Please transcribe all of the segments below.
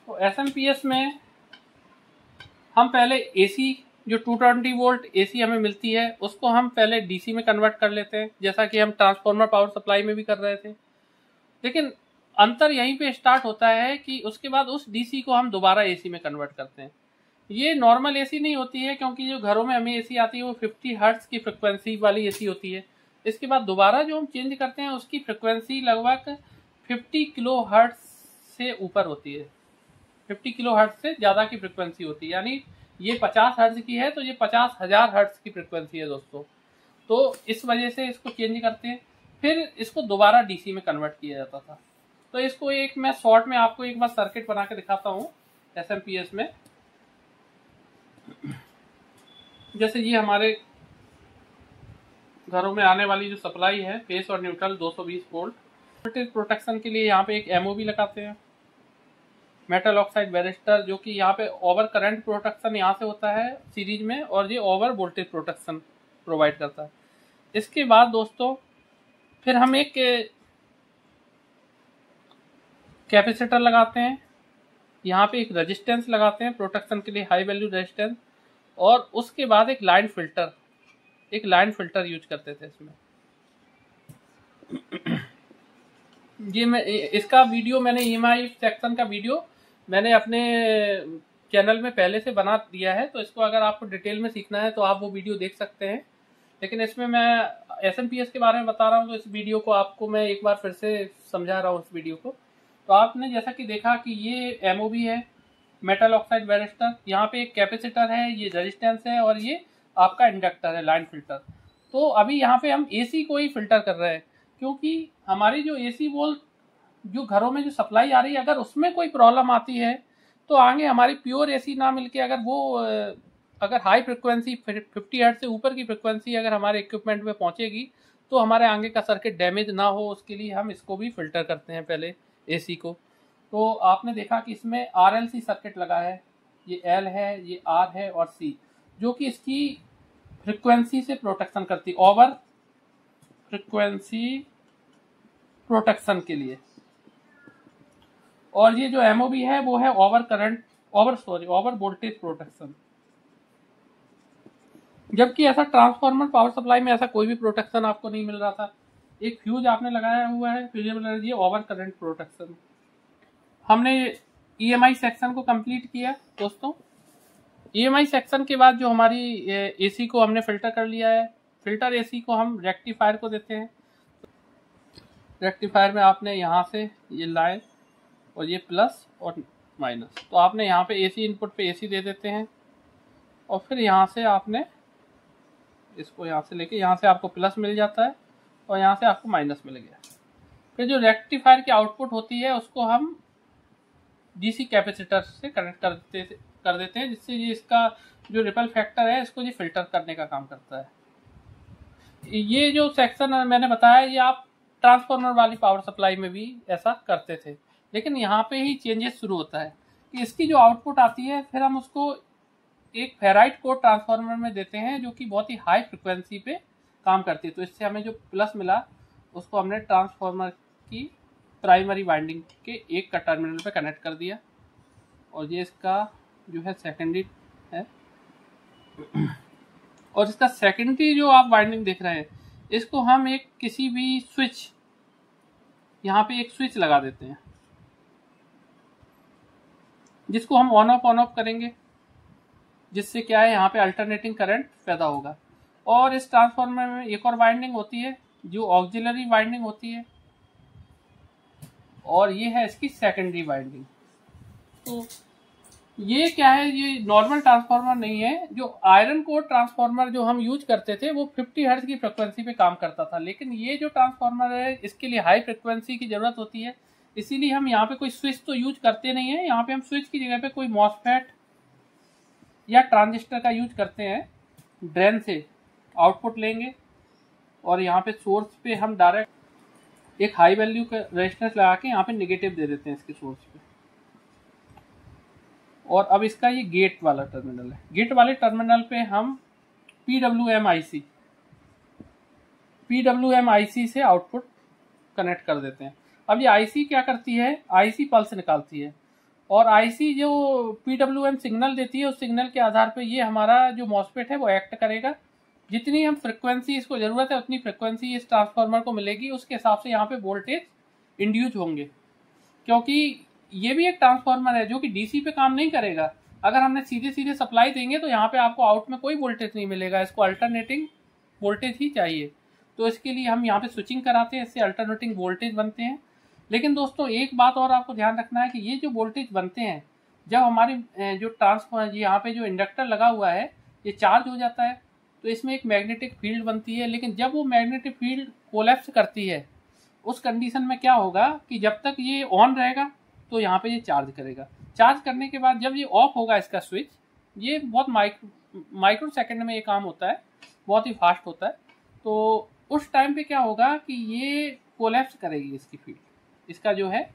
तो SMPS में हम पहले एसी जो 220 वोल्ट एसी हमें मिलती है उसको हम पहले डीसी में कन्वर्ट कर लेते हैं, जैसा कि हम ट्रांसफार्मर पावर सप्लाई में भी कर रहे थे। लेकिन अंतर यहीं पे स्टार्ट होता है कि उसके बाद उस डीसी को हम दोबारा एसी में कन्वर्ट करते हैं। ये नॉर्मल एसी नहीं होती है, क्योंकि जो घरों में हमें एसी आती है वो 50 हर्ट्ज की फ्रिक्वेंसी वाली एसी होती है। इसके बाद दोबारा जो हम चेंज करते हैं उसकी फ्रिक्वेंसी लगभग 50 किलो हर्ट्ज से ऊपर होती है, 50 किलो हर्ट्ज से ज़्यादा की फ्रिक्वेंसी होती है। यानी ये 50 हर्ट्ज की है तो ये 50,000 हर्ट्ज की फ्रिक्वेंसी है दोस्तों। तो इस वजह से इसको चेंज करते हैं, फिर इसको दोबारा डीसी में कन्वर्ट किया जाता था। तो इसको एक मैं शॉर्ट में आपको एक बार सर्किट बना के दिखाता हूँ SMPS में। जैसे ये हमारे घरों में आने वाली जो सप्लाई है फेस और न्यूट्रल 220 वोल्ट, वोल्टेज प्रोटेक्शन के लिए यहाँ पे एक MOB लगाते हैं, मेटल ऑक्साइड बैरिस्टर, जो कि यहाँ पे ओवर करंट प्रोटेक्शन यहाँ से होता है सीरीज में, और ये ओवर वोल्टेज प्रोटेक्शन प्रोवाइड करता है। इसके बाद दोस्तों फिर हम एक कैपेसिटर लगाते हैं, यहाँ पे एक रेजिस्टेंस लगाते हैं प्रोटेक्शन के लिए, हाई वैल्यू रेजिस्टेंस, और उसके बाद एक लाइन फिल्टर यूज करते थे इसमें। ये मैं इसका वीडियो मैंने EMI सेक्शन का वीडियो मैंने अपने चैनल में पहले से बना दिया है, तो इसको अगर आपको डिटेल में सीखना है तो आप वो वीडियो देख सकते हैं। लेकिन इसमें मैं SMPS के बारे में बता रहा हूँ, तो इस वीडियो को आपको मैं एक बार फिर से समझा रहा हूँ इस वीडियो को। तो आपने जैसा कि देखा कि ये MOB है, मेटल ऑक्साइड बैरिस्टर, यहाँ पे एक कैपेसिटर है, ये रेजिस्टेंस है, और ये आपका इंडक्टर है, लाइन फिल्टर। तो अभी यहाँ पे हम AC को ही फिल्टर कर रहे हैं, क्योंकि हमारी जो AC वोल्ट जो घरों में जो सप्लाई आ रही है, अगर उसमें कोई प्रॉब्लम आती है तो आगे हमारी प्योर AC ना मिलके अगर हाई फ्रिक्वेंसी 50 हर्ट्ज से ऊपर की फ्रिक्वेंसी अगर हमारे इक्विपमेंट में पहुंचेगी तो हमारे आगे का सर्किट डैमेज ना हो, उसके लिए हम इसको भी फिल्टर करते हैं पहले AC को। तो आपने देखा कि इसमें RLC सर्किट लगा है, ये L है, ये R है और C, जो कि इसकी फ्रिक्वेंसी से प्रोटेक्शन करती, ओवर फ्रिक्वेंसी प्रोटेक्शन के लिए। और ये जो MOB है वो है ओवर वोल्टेज प्रोटेक्शन। जबकि ऐसा ट्रांसफार्मर पावर सप्लाई में ऐसा कोई भी प्रोटेक्शन आपको नहीं मिल रहा था। एक फ्यूज आपने लगाया हुआ है, fusible energy over current protection. हमने EMI सेक्शन को कंप्लीट किया दोस्तों। EMI सेक्शन के बाद जो हमारी AC को हमने फिल्टर कर लिया है, फिल्टर AC को हम रेक्टिफायर को देते हैं। रेक्टिफायर में आपने यहाँ से ये लाइन और ये प्लस और माइनस, तो आपने यहाँ पे AC इनपुट पे AC दे देते हैं, और फिर यहाँ से आपने इसको यहाँ से लेके यहाँ से आपको प्लस मिल जाता है और यहाँ से आपको माइनस मिल गया। फिर जो रेक्टिफायर की आउटपुट होती है उसको हम DC कैपेसिटर से कनेक्ट कर देते हैं, जिससे ये इसका जो रिपल फैक्टर है इसको ये फिल्टर करने का काम करता है। ये जो सेक्शन मैंने बताया ये आप ट्रांसफार्मर वाली पावर सप्लाई में भी ऐसा करते थे, लेकिन यहाँ पे ही चेंजेस शुरू होता है कि इसकी जो आउटपुट आती है फिर हम उसको एक फेराइट कोर ट्रांसफार्मर में देते हैं, जो कि बहुत ही हाई फ्रिक्वेंसी पे काम करती है। तो इससे हमें जो प्लस मिला उसको हमने ट्रांसफार्मर की प्राइमरी वाइंडिंग के एक का टर्मिनल पे कनेक्ट कर दिया, और ये इसका जो है सेकेंडरी है। और इसका सेकेंडरी जो आप वाइंडिंग देख रहे हैं इसको हम एक किसी भी स्विच, यहाँ पे एक स्विच लगा देते हैं जिसको हम ऑन ऑफ करेंगे, जिससे क्या है यहाँ पे अल्टरनेटिंग करंट पैदा होगा। और इस ट्रांसफार्मर में एक और वाइंडिंग होती है जो ऑक्सिलरी वाइंडिंग होती है, और ये है इसकी सेकेंडरी वाइंडिंग। तो ये क्या है, ये नॉर्मल ट्रांसफार्मर नहीं है। जो आयरन कोर ट्रांसफार्मर जो हम यूज करते थे वो 50 हर्ट्ज की फ्रिक्वेंसी पे काम करता था, लेकिन ये जो ट्रांसफार्मर है इसके लिए हाई फ्रिक्वेंसी की जरूरत होती है, इसीलिए हम यहाँ पे कोई स्विच तो यूज करते नहीं है। यहाँ पे हम स्विच की जगह पे कोई मॉसफेट या ट्रांजिस्टर का यूज करते हैं। ड्रेन से आउटपुट लेंगे और यहाँ पे सोर्स पे हम डायरेक्ट एक हाई वैल्यू का रेजिस्टेंस लगा के यहाँ पे नेगेटिव दे देते हैं इसके सोर्स पे। और अब इसका ये गेट वाला टर्मिनल है, गेट वाले टर्मिनल पे हम PWM IC से आउटपुट कनेक्ट कर देते हैं। अब ये IC क्या करती है, IC पल्स निकालती है। और आईसी जो PWM सिग्नल देती है उस सिग्नल के आधार पर ये हमारा जो मॉसफेट है वो एक्ट करेगा। जितनी हम फ्रिक्वेंसी इसको ज़रूरत है उतनी फ्रिक्वेंसी इस ट्रांसफार्मर को मिलेगी, उसके हिसाब से यहाँ पे वोल्टेज इंड्यूस होंगे। क्योंकि ये भी एक ट्रांसफार्मर है जो कि डीसी पे काम नहीं करेगा। अगर हमने सीधे सीधे सप्लाई देंगे तो यहाँ पे आपको आउट में कोई वोल्टेज नहीं मिलेगा, इसको अल्टरनेटिंग वोल्टेज ही चाहिए। तो इसके लिए हम यहाँ पे स्विचिंग कराते हैं, इससे अल्टरनेटिंग वोल्टेज बनते हैं। लेकिन दोस्तों एक बात और आपको ध्यान रखना है कि ये जो वोल्टेज बनते हैं, जब हमारे जो ट्रांसफार्मर यहाँ पे जो इंडक्टर लगा हुआ है ये चार्ज हो जाता है तो इसमें एक मैग्नेटिक फील्ड बनती है। लेकिन जब वो मैग्नेटिक फील्ड कोलैप्स करती है उस कंडीशन में क्या होगा कि जब तक ये ऑन रहेगा तो यहाँ पे ये चार्ज करेगा। चार्ज करने के बाद जब ये ऑफ होगा इसका स्विच, ये बहुत माइक्रो सेकंड में ये काम होता है, बहुत ही फास्ट होता है। तो उस टाइम पे क्या होगा कि ये कोलैप्स करेगी, इसकी फील्ड, इसका जो है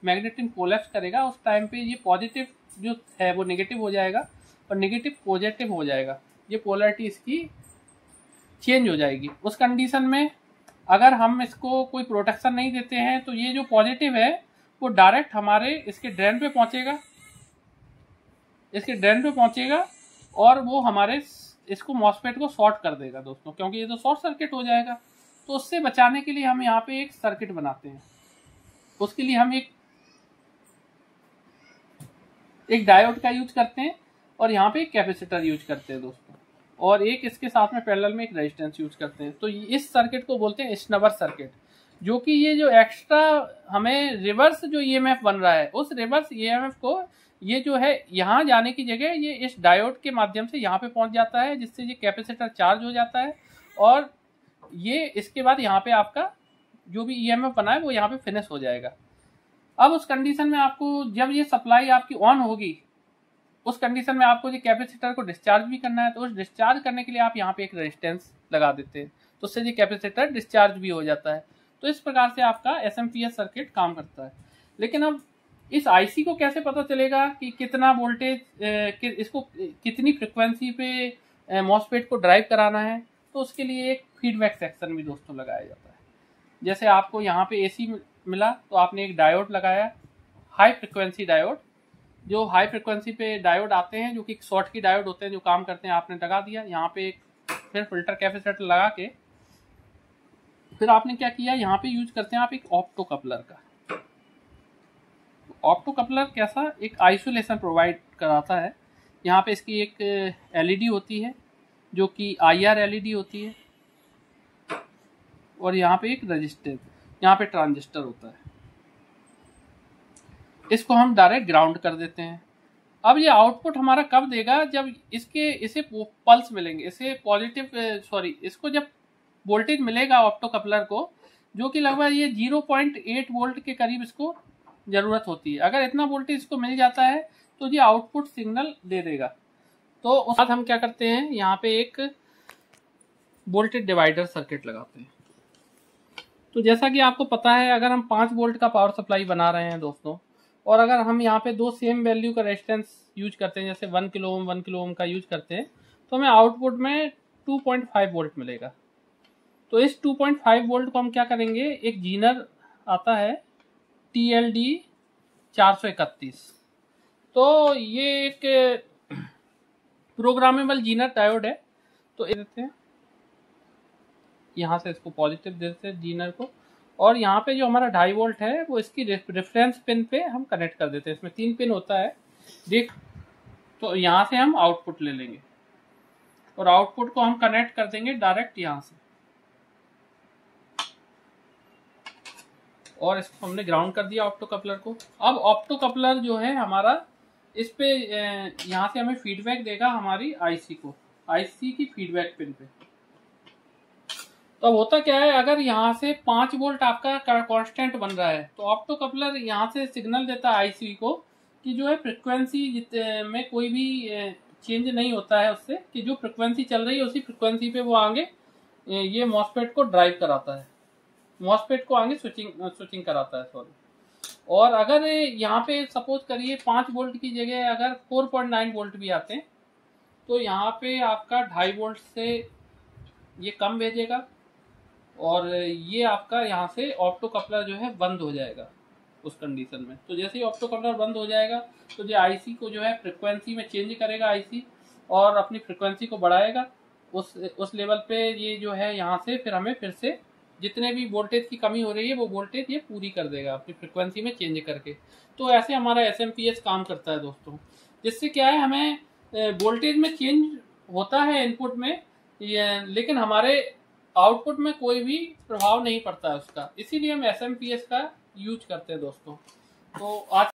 मैग्नेटिक कोलैप्स करेगा। उस टाइम पे ये पॉजिटिव जो है वो नेगेटिव हो जाएगा और नेगेटिव पॉजिटिव हो जाएगा, ये पोलैरिटी इसकी चेंज हो जाएगी। उस कंडीशन में अगर हम इसको कोई प्रोटेक्शन नहीं देते हैं तो ये जो पॉजिटिव है वो डायरेक्ट हमारे इसके ड्रेन पे पहुंचेगा, इसके ड्रेन पे पहुंचेगा और वो हमारे इसको मॉसफेट को शॉर्ट कर देगा दोस्तों, क्योंकि ये तो शॉर्ट सर्किट हो जाएगा। तो उससे बचाने के लिए हम यहाँ पे एक सर्किट बनाते हैं। उसके लिए हम एक डायोड का यूज करते हैं और यहाँ पे एक कैपेसिटर यूज करते हैं दोस्तों, और एक इसके साथ में पैरेलल में एक रेजिस्टेंस यूज करते हैं। तो इस सर्किट को बोलते हैं स्नबर सर्किट, जो कि ये जो एक्स्ट्रा हमें रिवर्स जो ईएमएफ बन रहा है उस रिवर्स ईएमएफ को ये जो है यहाँ जाने की जगह ये इस डायोड के माध्यम से यहाँ पे पहुंच जाता है, जिससे ये कैपेसिटर चार्ज हो जाता है और ये इसके बाद यहाँ पे आपका जो भी ईएमएफ बना है वो यहाँ पे फिनिश हो जाएगा। अब उस कंडीशन में आपको जब ये सप्लाई आपकी ऑन होगी उस कंडीशन में आपको ये कैपेसिटर को डिस्चार्ज भी करना है। तो उस डिस्चार्ज करने के लिए आप यहाँ पे एक रेजिस्टेंस लगा देते हैं, तो उससे ये कैपेसिटर डिस्चार्ज भी हो जाता है। तो इस प्रकार से आपका एसएमपीएस सर्किट काम करता है। लेकिन अब इस आईसी को कैसे पता चलेगा कि कितना वोल्टेज इसको कितनी फ्रिक्वेंसी पे मॉसफेट को ड्राइव कराना है, तो उसके लिए एक फीडबैक सेक्शन भी दोस्तों लगाया जाता है। जैसे आपको यहाँ पे एसी मिला तो आपने एक डायोड लगाया, हाई फ्रिक्वेंसी डायोड। जो हाई फ्रिक्वेंसी पे डायोड आते हैं जो कि शॉर्ट की डायोड होते हैं जो काम करते हैं, आपने लगा दिया यहाँ पे एक, फिर फिल्टर कैपेसिटर लगा के फिर आपने क्या किया, यहाँ पे यूज करते हैं आप एक ऑप्टो कपलर का। ऑप्टो कपलर कैसा, एक आइसोलेशन प्रोवाइड कराता है। यहाँ पे इसकी एक एलईडी होती है जो कि आईआर एलईडी होती है और यहाँ पे एक रजिस्टर, यहाँ पे ट्रांजिस्टर होता है। इसको हम डायरेक्ट ग्राउंड कर देते हैं। अब ये आउटपुट हमारा कब देगा, जब इसे पल्स मिलेंगे, इसे इसको जब वोल्टेज मिलेगा ऑप्टो कपलर को, जो कि लगभग ये 0.8 वोल्ट के करीब इसको ज़रूरत होती है। अगर इतना वोल्टेज इसको मिल जाता है तो ये आउटपुट सिग्नल दे देगा। तो उसके बाद हम क्या करते हैं, यहाँ पे एक वोल्टेज डिवाइडर सर्किट लगाते हैं। तो जैसा कि आपको पता है, अगर हम 5 वोल्ट का पावर सप्लाई बना रहे हैं दोस्तों, और अगर हम यहाँ पे 2 सेम वैल्यू का रेजिस्टेंस यूज करते हैं, जैसे 1 किलो ओम 1 किलो ओम का यूज करते हैं, तो हमें आउटपुट में 2.5 वोल्ट मिलेगा। तो इस 2.5 वोल्ट को हम क्या करेंगे, एक जीनर आता है TLD 431, तो ये एक प्रोग्रामेबल जीनर डायोड है। तो देते हैं यहाँ से, इसको पॉजिटिव देते हैं जीनर को, और यहाँ पे जो हमारा 2.5 वोल्ट है वो इसकी रेफरेंस पिन पे हम कनेक्ट कर देते हैं। इसमें 3 पिन होता है देख, तो यहाँ से हम आउटपुट ले लेंगे और आउटपुट को हम कनेक्ट कर देंगे डायरेक्ट यहाँ से, और इसको हमने ग्राउंड कर दिया ऑप्टो कपलर को। अब ऑप्टो कपलर जो है हमारा, इस पे यहाँ से हमें फीडबैक देगा हमारी आईसी को, आईसी की फीडबैक पिन पे। तो अब होता क्या है, अगर यहाँ से 5 वोल्ट आपका कांस्टेंट बन रहा है तो ऑप्टो कपलर यहाँ से सिग्नल देता है आईसी को कि जो है फ्रिक्वेंसी में कोई भी चेंज नहीं होता है उससे, कि जो फ्रिक्वेंसी चल रही है उसी फ्रिक्वेंसी पे वो आगे ये मॉसफेट को ड्राइव कराता है, मॉसफेट को आगे स्विचिंग कराता है, सॉरी। और अगर यहाँ पे सपोज करिए 5 वोल्ट की जगह अगर 4.9 वोल्ट भी आते हैं, तो यहाँ पे आपका 2.5 वोल्ट से ये कम भेजेगा और ये आपका यहाँ से ऑप्टो कपलर जो है बंद हो जाएगा। उस कंडीशन में। तो जैसे ही ऑप्टो कपलर बंद हो जाएगा तो जो आईसी को जो है फ्रिक्वेंसी में चेंज करेगा आईसी, और अपनी फ्रिक्वेंसी को बढ़ाएगा उस लेवल पे। ये जो है यहाँ से फिर हमें फिर से जितने भी वोल्टेज की कमी हो रही है वो वोल्टेज ये पूरी कर देगा अपनी फ्रिक्वेंसी में चेंज करके। तो ऐसे हमारा एसएमपीएस काम करता है दोस्तों, जिससे क्या है हमें वोल्टेज में चेंज होता है इनपुट में, लेकिन हमारे आउटपुट में कोई भी प्रभाव नहीं पड़ता है उसका। इसीलिए हम एसएमपीएस का यूज करते हैं दोस्तों। तो आज